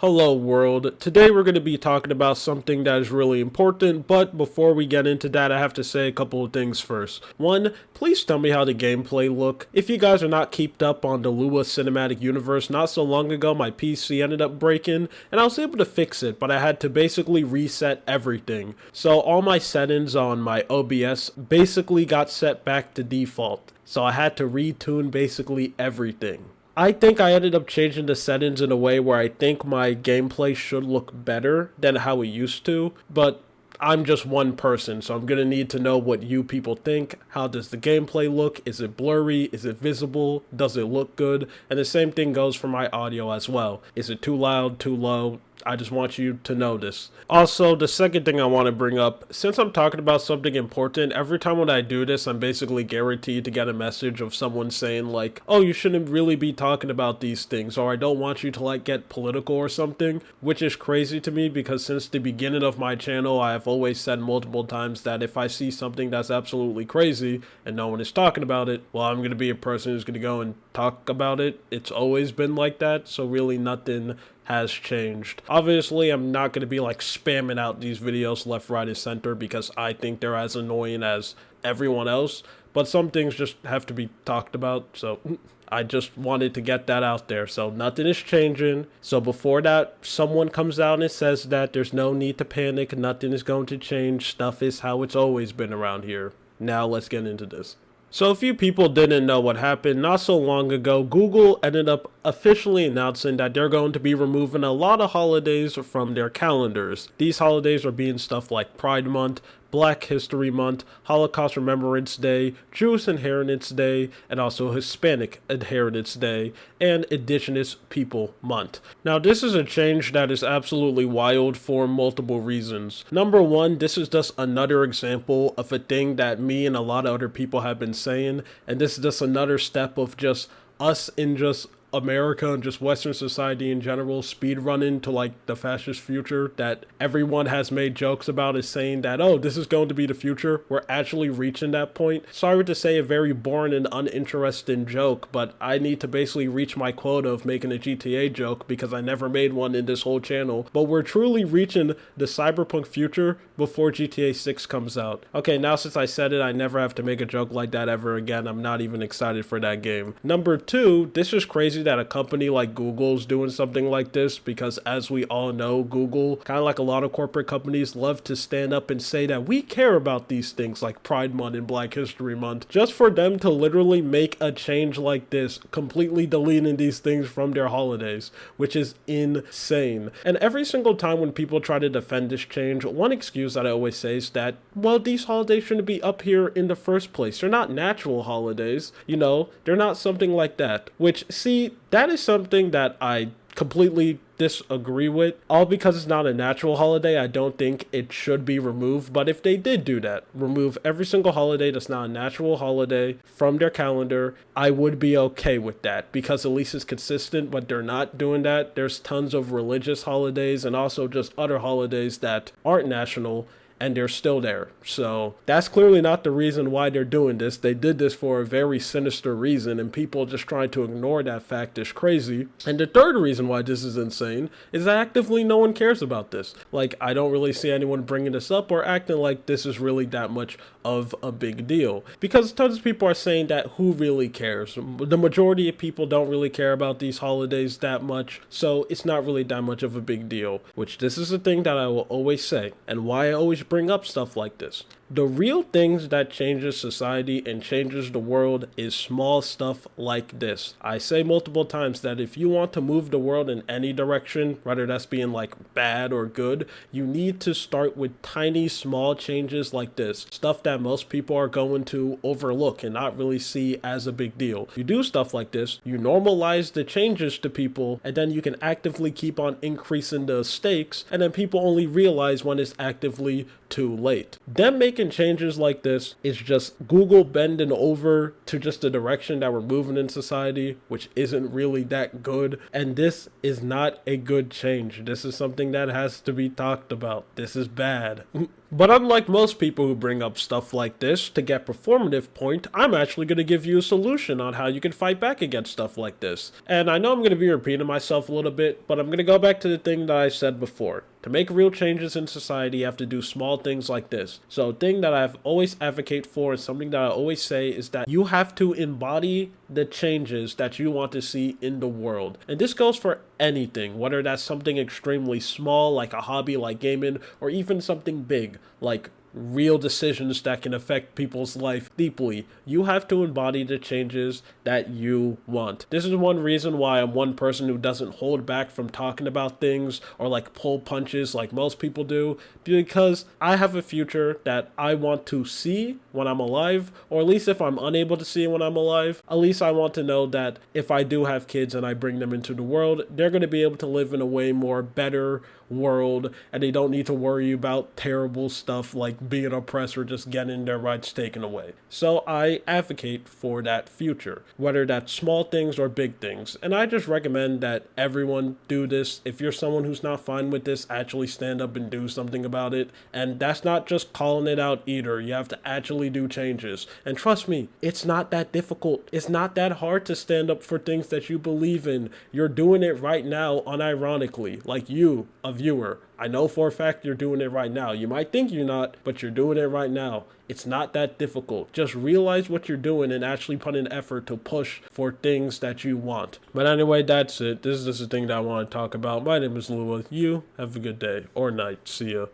Hello world, today we're going to be talking about something that is really important, but before we get into that I have to say a couple of things first. One, please tell me how the gameplay look. If you guys are not keeped up on the Lua Cinematic Universe, not so long ago my PC ended up breaking, and I was able to fix it, but I had to basically reset everything. So all my settings on my OBS basically got set back to default, so I had to retune basically everything. I think I ended up changing the settings in a way where I think my gameplay should look better than how it used to, but I'm just one person, so I'm going to need to know what you people think. How does the gameplay look? Is it blurry? Is it visible? Does it look good? And the same thing goes for my audio as well. Is it too loud, too low? I just want you to know this. Also, the second thing I want to bring up, since I'm talking about something important, every time when I do this, I'm basically guaranteed to get a message of someone saying like, oh, you shouldn't really be talking about these things, or I don't want you to like get political or something, which is crazy to me because since the beginning of my channel, I have always said multiple times that if I see something that's absolutely crazy and no one is talking about it, well, I'm going to be a person who's going to go and talk about it. It's always been like that, so really nothing has changed. Obviously, I'm not going to be like spamming out these videos left, right, and center because I think they're as annoying as everyone else, but some things just have to be talked about, so I just wanted to get that out there. So nothing is changing. So before that someone comes out and says that there's no need to panic, nothing is going to change, stuff is how it's always been around here. Now let's get into this. So a few people didn't know what happened. Not so long ago, Google ended up officially announcing that they're going to be removing a lot of holidays from their calendars. These holidays are being stuff like Pride Month, Black History Month, Holocaust Remembrance Day, Jewish Inheritance Day, and also Hispanic Inheritance Day, and Indigenous People Month. Now, this is a change that is absolutely wild for multiple reasons. Number one, this is just another example of a thing that me and a lot of other people have been saying, and this is just another step of just us in just America and just Western society in general speed running to like the fascist future that everyone has made jokes about, is saying that, oh, this is going to be the future. We're actually reaching that point. Sorry to say a very boring and uninteresting joke, but I need to basically reach my quota of making a GTA joke because I never made one in this whole channel. But we're truly reaching the cyberpunk future before GTA 6 comes out. Okay, now since I said it, I never have to make a joke like that ever again. I'm not even excited for that game. Number two, this is crazy that a company like Google's doing something like this because, as we all know, Google, kind of like a lot of corporate companies, love to stand up and say that we care about these things like Pride Month and Black History Month. Just for them to literally make a change like this, completely deleting these things from their holidays, which is insane. And every single time when people try to defend this change, one excuse that I always say is that, well, these holidays shouldn't be up here in the first place. They're not natural holidays, you know, they're not something like that. Which, see, that is something that I completely disagree with. All because it's not a natural holiday, I don't think it should be removed. But if they did do that, remove every single holiday that's not a natural holiday from their calendar, I would be okay with that because at least it's consistent. But they're not doing that. There's tons of religious holidays and also just other holidays that aren't national, and they're still there. So that's clearly not the reason why they're doing this. They did this for a very sinister reason, and people just trying to ignore that fact is crazy. And the third reason why this is insane is that actively no one cares about this. Like, I don't really see anyone bringing this up or acting like this is really that much of a big deal. Because tons of people are saying that who really cares? The majority of people don't really care about these holidays that much, so it's not really that much of a big deal. Which this is a thing that I will always say, and why I always bring up stuff like this. The real things that changes society and changes the world is small stuff like this. I say multiple times that if you want to move the world in any direction, whether that's being like bad or good, you need to start with tiny small changes like this. Stuff that most people are going to overlook and not really see as a big deal. You do stuff like this, you normalize the changes to people, and then you can actively keep on increasing the stakes, and then people only realize when it's actively too late. Them making changes like this is just Google bending over to just the direction that we're moving in society, which isn't really that good. And this is not a good change. This is something that has to be talked about. This is bad. But unlike most people who bring up stuff like this to get performative point, I'm actually going to give you a solution on how you can fight back against stuff like this. And I know I'm going to be repeating myself a little bit, but I'm going to go back to the thing that I said before. To make real changes in society, you have to do small things like this. So a thing that I've always advocate for, and something that I always say, is that you have to embody the changes that you want to see in the world. And this goes for anything, whether that's something extremely small like a hobby like gaming, or even something big like real decisions that can affect people's life deeply. You have to embody the changes that you want. This is one reason why I'm one person who doesn't hold back from talking about things or like pull punches like most people do, because I have a future that I want to see when I'm alive, or at least if I'm unable to see when I'm alive, at least I want to know that if I do have kids and I bring them into the world, they're going to be able to live in a way more better world, and they don't need to worry about terrible stuff like being oppressed or just getting their rights taken away. So I advocate for that future, whether that's small things or big things. And I just recommend that everyone do this. If you're someone who's not fine with this, actually stand up and do something about it. And that's not just calling it out either. You have to actually do changes. And trust me, it's not that difficult. It's not that hard to stand up for things that you believe in. You're doing it right now, unironically, like you, a viewer. I know for a fact you're doing it right now. You might think you're not, but you're doing it right now. It's not that difficult. Just realize what you're doing and actually put in effort to push for things that you want. But anyway, that's it. This is just a thing that I want to talk about. My name is Lua. You have a good day or night. See ya.